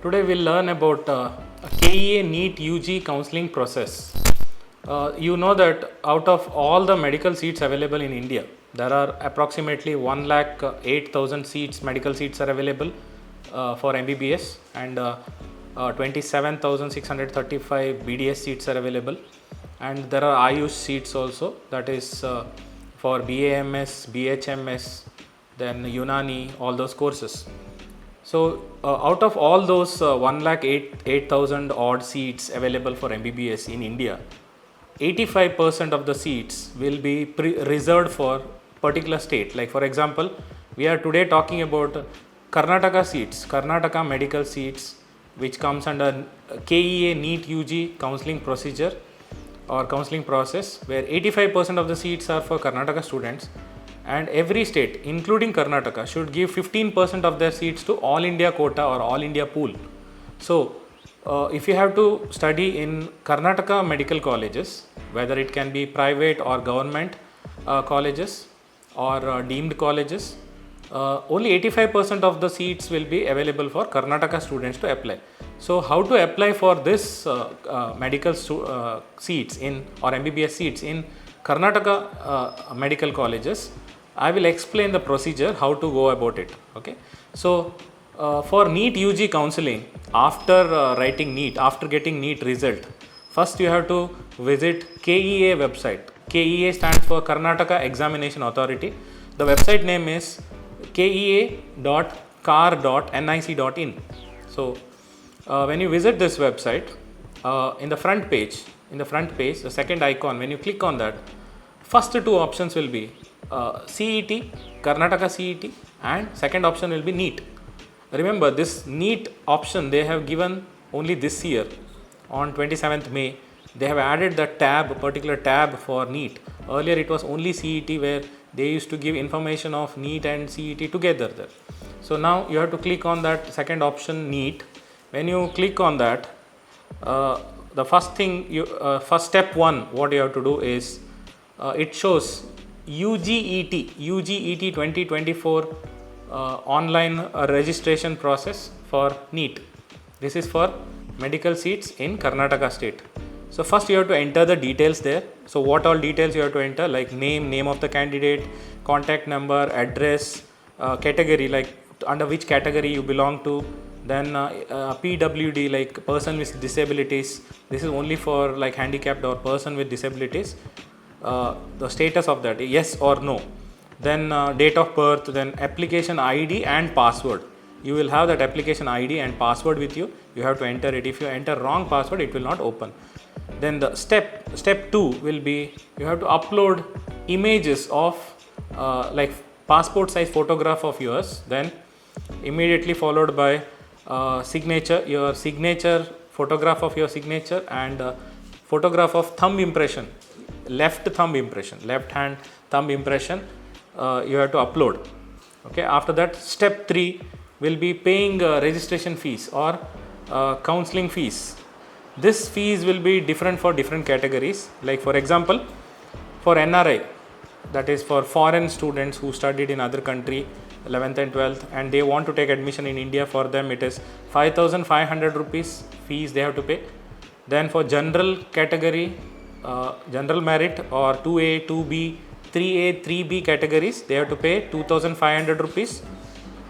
Today we'll learn about KEA NEET UG counseling process. You know that out of all the medical seats available in India, there are approximately 1,08,000 seats, medical seats are available for MBBS, and 27,635 BDS seats are available, and there are Ayush seats also, that is for BAMS, BHMS, then Unani, all those courses. So out of all those 1,08,000 odd seats available for MBBS in India, 85% of the seats will be reserved for particular state. Like for example, we are today talking about Karnataka seats, Karnataka medical seats, which comes under KEA NEET UG counselling procedure or counselling process, where 85% of the seats are for Karnataka students, and every state including Karnataka should give 15% of their seats to all India quota or all India pool. So if you have to study in Karnataka medical colleges, whether it can be private or government colleges or deemed colleges, only 85% of the seats will be available for Karnataka students to apply. So how to apply for this medical seats in or MBBS seats in Karnataka medical colleges? I will explain the procedure how to go about it. Okay, so for NEET UG counseling, after writing NEET, after getting NEET result, first you have to visit KEA website. KEA stands for Karnataka Examination Authority. The website name is kea.kar.nic.in. So when you visit this website, in the front page, the second icon, when you click on that, first two options will be CET, Karnataka CET, and second option will be NEET. Remember, this NEET option they have given only this year on 27th May. They have added the particular tab for NEET. Earlier it was only CET, where they used to give information of NEET and CET together there. So now you have to click on that second option, NEET. When you click on that, the first thing first step one, what you have to do is it shows UGET 2024 online registration process for NEET. This is for medical seats in Karnataka state. So first you have to enter the details there. So what all details you have to enter, like name of the candidate, contact number, address, category, like under which category you belong to, then PWD, like person with disabilities. This is only for like handicapped or person with disabilities. The status of that, yes or no, then date of birth, then application ID and password. You will have that application ID and password with you. You have to enter it. If you enter wrong password, it will not open. Then the step 2 will be, you have to upload images of like passport size photograph of yours, then immediately followed by signature, your signature, photograph of your signature, and photograph of thumb impression, left hand thumb impression, you have to upload. Okay, after that, step 3 will be paying registration fees or counseling fees. This fees will be different for different categories. Like for example, for NRI, that is for foreign students who studied in other country 11th and 12th, and they want to take admission in India, for them it is 5,500 rupees fees they have to pay. Then for general category, general merit or 2A, 2B, 3A, 3B categories, they have to pay 2,500 rupees.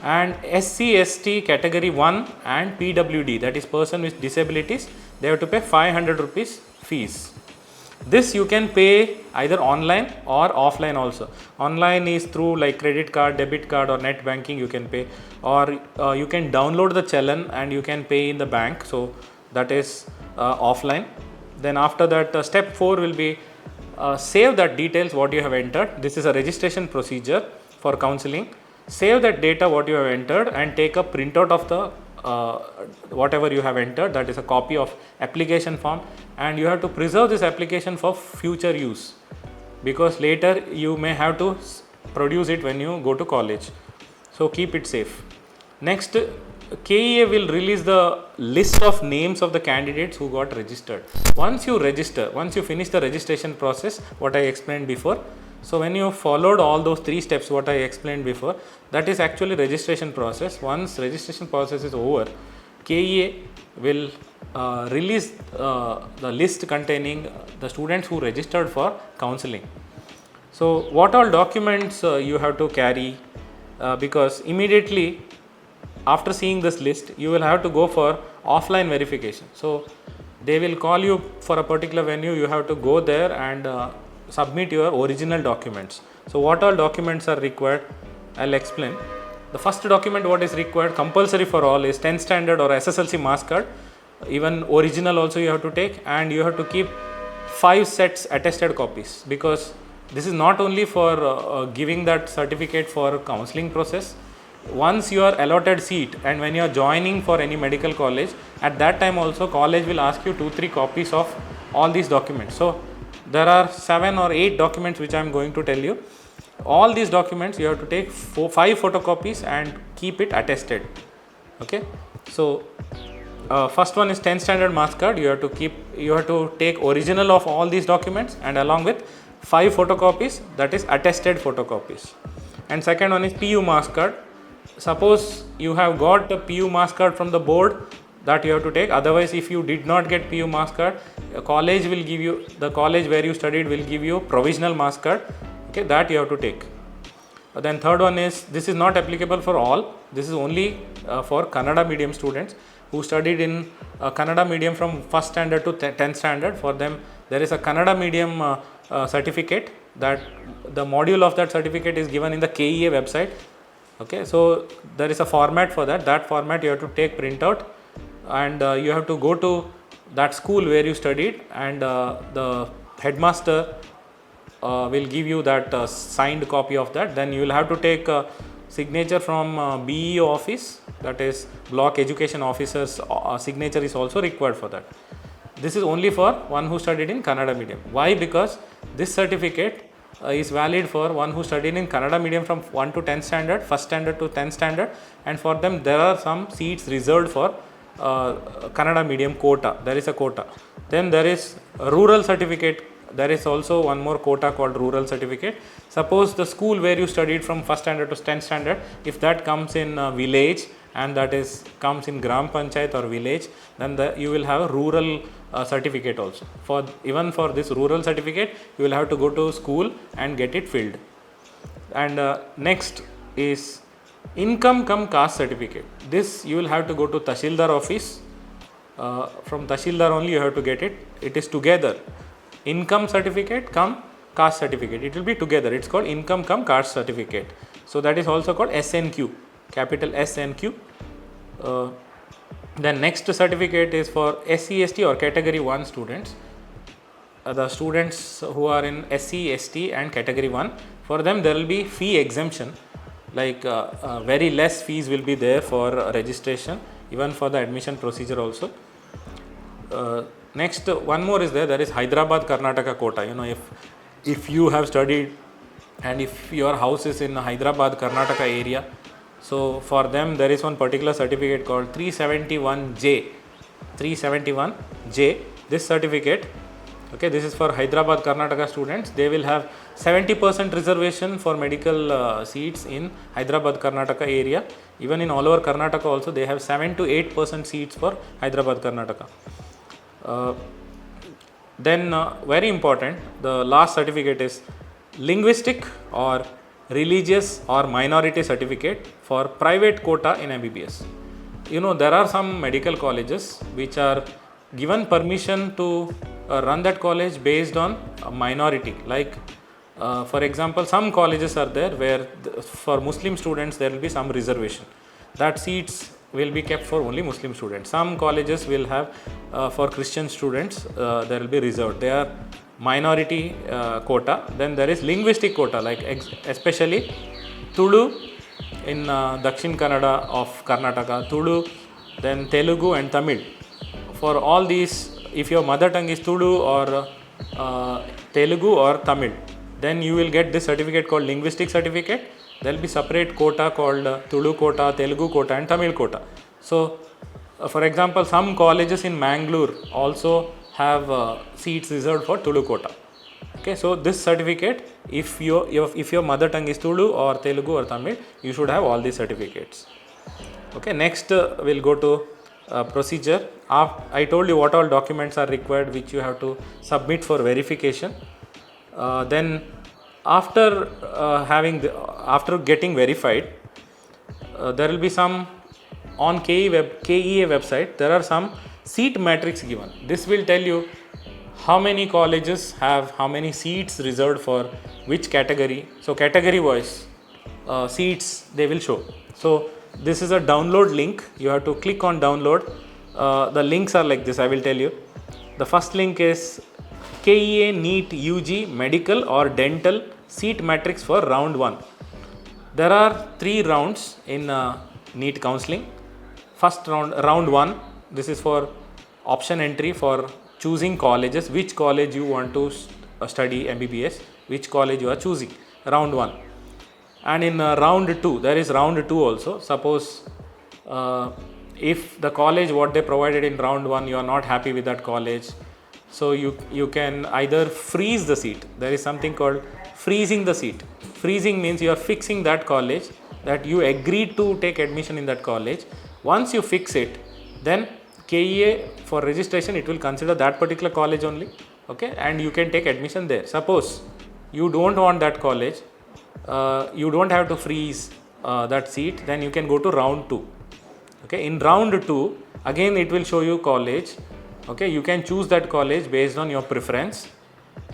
And SCST category 1 and PWD, that is person with disabilities, they have to pay 500 rupees fees. This you can pay either online or offline also. Online is through like credit card, debit card, or net banking you can pay, or you can download the challan and you can pay in the bank. So that is offline. Then after that, step 4 will be save that details what you have entered. This is a registration procedure for counseling. Save that data what you have entered and take a printout of the whatever you have entered, that is a copy of application form, and you have to preserve this application for future use, because later you may have to produce it when you go to college. So keep it safe. Next, KEA will release the list of names of the candidates who got registered. Once you finish the registration process, what I explained before. So when you followed all those 3 steps what I explained before, that is actually registration process. Once registration process is over, KEA will release the list containing the students who registered for counseling. So what all documents you have to carry, because immediately after seeing this list you will have to go for offline verification. So they will call you for a particular venue, you have to go there and submit your original documents. So what all documents are required, I'll explain. The first document what is required compulsory for all is 10th standard or SSLC marks card, even original also you have to take, and you have to keep 5 sets attested copies, because this is not only for giving that certificate for counseling process. Once you are allotted seat and when you are joining for any medical college, at that time also college will ask you 2-3 copies of all these documents. So there are 7 or 8 documents which I am going to tell you. All these documents you have to take 5 photocopies and keep it attested. Okay, so first one is 10th standard marks card. You have to take original of all these documents and along with 5 photocopies, that is attested photocopies. And second one is PU marks card. Suppose you have got the PU marks card from the board, that you have to take. Otherwise, if you did not get PU marks card, the college where you studied will give you provisional marks card. Okay, that you have to take. Then third one is, this is not applicable for all. This is only for Kannada medium students who studied in Kannada medium from 1st standard to 10th standard. For them, there is a Kannada medium certificate, that the module of that certificate is given in the KEA website. Okay, so there is a format for that. That format you have to take printout, and you have to go to that school where you studied, and the headmaster will give you that signed copy of that. Then you will have to take signature from BEO office, that is block education officer's signature is also required for that. This is only for one who studied in Kannada medium. Why? Because this certificate is valid for one who studied in Kannada medium from 1 to 10th standard, 1st standard to 10th standard, and for them there are some seats reserved for Kannada medium quota. There is a quota. Then there is a rural certificate. There is also one more quota called rural certificate. Suppose the school where you studied from 1st standard to 10th standard, if that comes in village and that is comes in gram panchayat or village, then you will have a rural certificate also. Even for this rural certificate, you will have to go to school and get it filled. And next is income cum caste certificate. This you will have to go to Tahsildar office. From Tahsildar only you have to get it. It is together. Income certificate cum caste certificate. It will be together. It's called income cum caste certificate. So that is also called SNQ, capital SNQ. Then next certificate is for SCST or category 1 students. The students who are in SCST and category 1, for them there will be fee exemption, like very less fees will be there for registration, even for the admission procedure also. Next one more is there is Hyderabad Karnataka quota. You know, if you have studied and if your house is in Hyderabad Karnataka area, so for them there is one particular certificate called 371J. This certificate, okay, this is for Hyderabad Karnataka students. They will have 70% reservation for medical seats in Hyderabad Karnataka area. Even in all over Karnataka also they have 7 to 8% seats for Hyderabad Karnataka. Then very important, the last certificate is linguistic or religious or minority certificate for private quota in MBBS. You know, there are some medical colleges which are given permission to run that college based on a minority. Like for example, some colleges are there where for Muslim students there will be some reservation. That seats will be kept for only Muslim students. Some colleges will have for Christian students there will be reserved. They are minority quota. Then there is linguistic quota, like especially Tulu in Dakshin Kannada of Karnataka, Tulu, then Telugu and Tamil. For all these, if your mother tongue is Tulu or Telugu or Tamil, then you will get this certificate called linguistic certificate. There will be separate quota called Tulu quota, Telugu quota and Tamil quota. So for example, some colleges in Mangalore also have seats reserved for Tulu quota. Okay, so this certificate, if your mother tongue is Tulu or Telugu or Tamil, you should have all these certificates. Okay, next we'll go to procedure. I told you what all documents are required which you have to submit for verification. Then after after getting verified, there will be some on KEA website. There are some seat matrix given. This will tell you how many colleges have how many seats reserved for which category. So category wise seats they will show. So this is a download link. You have to click on download. The links are like this. I will tell you. The first link is KEA NEET UG medical or dental seat matrix for round 1. There are 3 rounds in NEET counseling. First round 1, this is for option entry for choosing colleges, which college you want to study MBBS, which college you are choosing, round 1. And in round 2, there is round 2 also. Suppose if the college what they provided in round 1, you are not happy with that college, so you can either freeze the seat. There is something called freezing the seat. Freezing means you are fixing that college, that you agreed to take admission in that college. Once you fix it, then KEA for registration it will consider that particular college only, okay, and you can take admission there. Suppose you don't want that college, you don't have to freeze that seat, then you can go to round 2. Okay, in round 2 again it will show you college. Okay, you can choose that college based on your preference.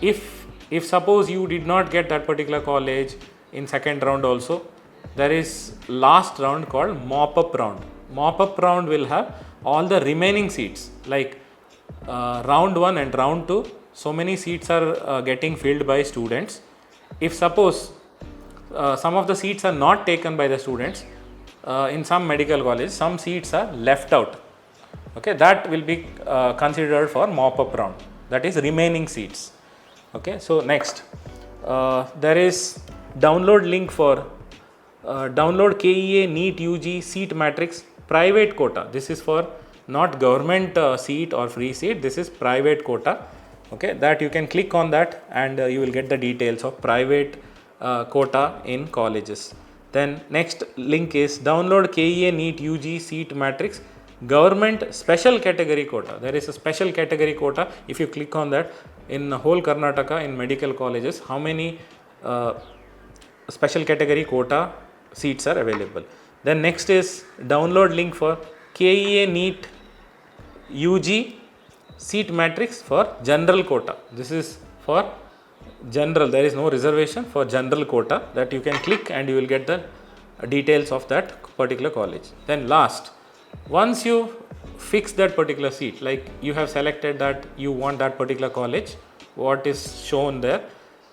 If suppose you did not get that particular college in second round also, there is last round called mop-up round. Mop-up round will have all the remaining seats, like round 1 and round 2, so many seats are getting filled by students. If suppose some of the seats are not taken by the students, in some medical colleges some seats are left out, okay, that will be considered for mop-up round, that is remaining seats. Okay, so next there is download link for download KEA NEET UG seat matrix private quota. This is for not government seat or free seat, this is private quota. Okay, that you can click on that and you will get the details of private quota in colleges. Then next link is download KEA NEET UG seat matrix government special category quota. There is a special category quota. If you click on that, in whole Karnataka in medical colleges, how many special category quota seats are available. Then next is download link for KEA NEET UG seat matrix for general quota. This is for general, there is no reservation, for general quota, that you can click and you will get the details of that particular college. Then last, once you fix that particular seat, like you have selected that you want that particular college, what is shown there,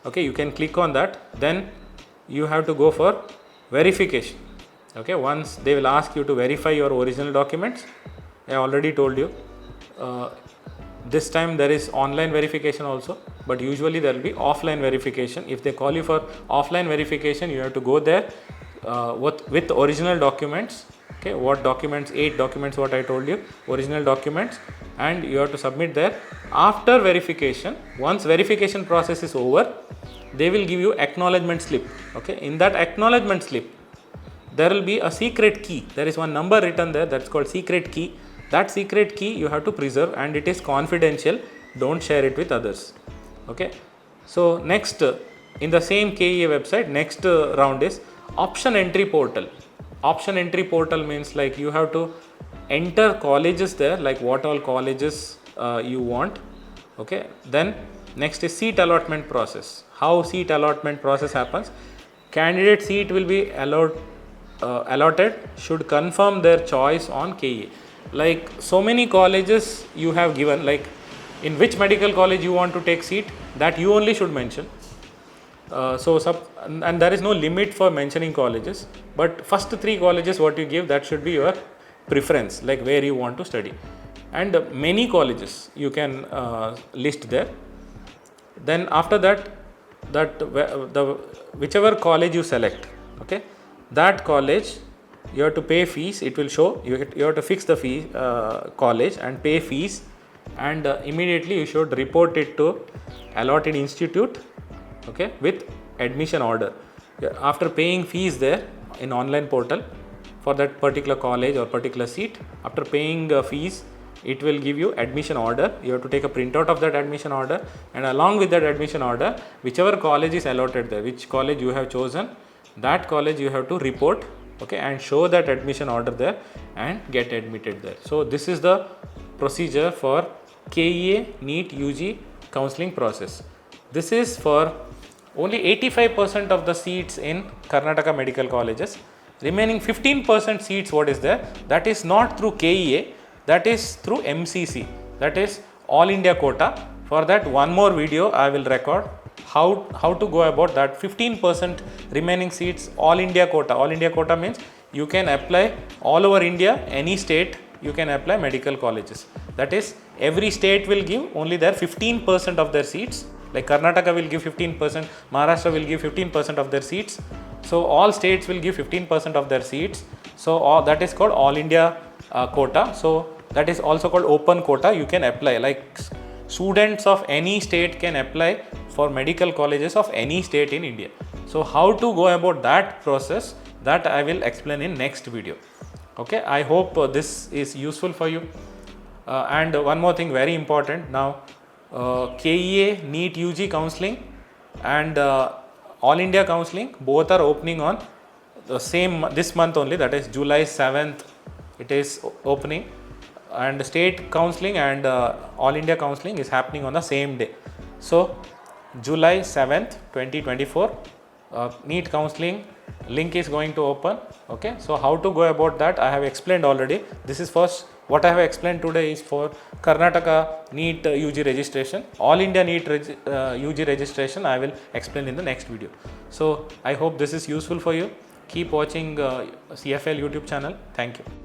okay, you can click on that. Then you have to go for verification. Okay, once they will ask you to verify your original documents. I already told you this time there is online verification also, but usually there will be offline verification. If they call you for offline verification, you have to go there with original documents. Okay, what documents? 8 documents what I told you, original documents, and you have to submit there. After verification, once verification process is over, they will give you acknowledgement slip. Okay, in that acknowledgement slip there will be a secret key. There is one number written there, that's called secret key. That secret key you have to preserve and it is confidential, don't share it with others. Okay, so next in the same KEA website, next round is option entry portal. Option entry portal means like you have to enter colleges there, like what all colleges you want. Okay, then next is seat allotment process. How seat allotment process happens? Candidate seat will be allotted should confirm their choice on KEA. Like so many colleges you have given, like in which medical college you want to take seat, that you only should mention. And there is no limit for mentioning colleges, but first 3 colleges what you give, that should be your preference, like where you want to study. And many colleges you can list there. Then after that, whichever college you select, okay, that college you have to pay fees. It will show you have to fix the fee college and pay fees, and immediately you should report it to allotted institute, okay, with admission order. After paying fees there in online portal, for that particular college or particular seat. After paying fees, it will give you admission order. You have to take a printout of that admission order, and along with that admission order, whichever college is allotted there, which college you have chosen, that college you have to report, okay, and show that admission order there and get admitted there. So this is the procedure for KEA NEET UG counseling process. This is for only 85% of the seats in Karnataka medical colleges. Remaining 15% seats, what is there? That is not through KEA, that is through MCC, that is All India quota. For that, one more video I will record how to go about that 15% remaining seats. All India quota. All India quota means you can apply all over India, any state you can apply medical colleges. That is, every state will give only their 15% of their seats. Like Karnataka will give 15%, Maharashtra will give 15% of their seats. So all states will give 15% of their seats. So that is called All India quota. So that is also called open quota. You can apply, like students of any state can apply for medical colleges of any state in India. So how to go about that process, that I will explain in next video. Okay, I hope this is useful for you. And one more thing, very important now, KEA NEET UG counseling and All India counseling, both are opening on the same this month only, that is July 7th it is opening, and state counseling and All India counseling is happening on the same day. So July 7th 2024 NEET counseling link is going to open. Okay, so how to go about that I have explained already. This is first, what I have explained today is for Karnataka NEET UG registration. All India NEET UG registration I will explain in the next video. So I hope this is useful for you. Keep watching CFAL YouTube channel. Thank you.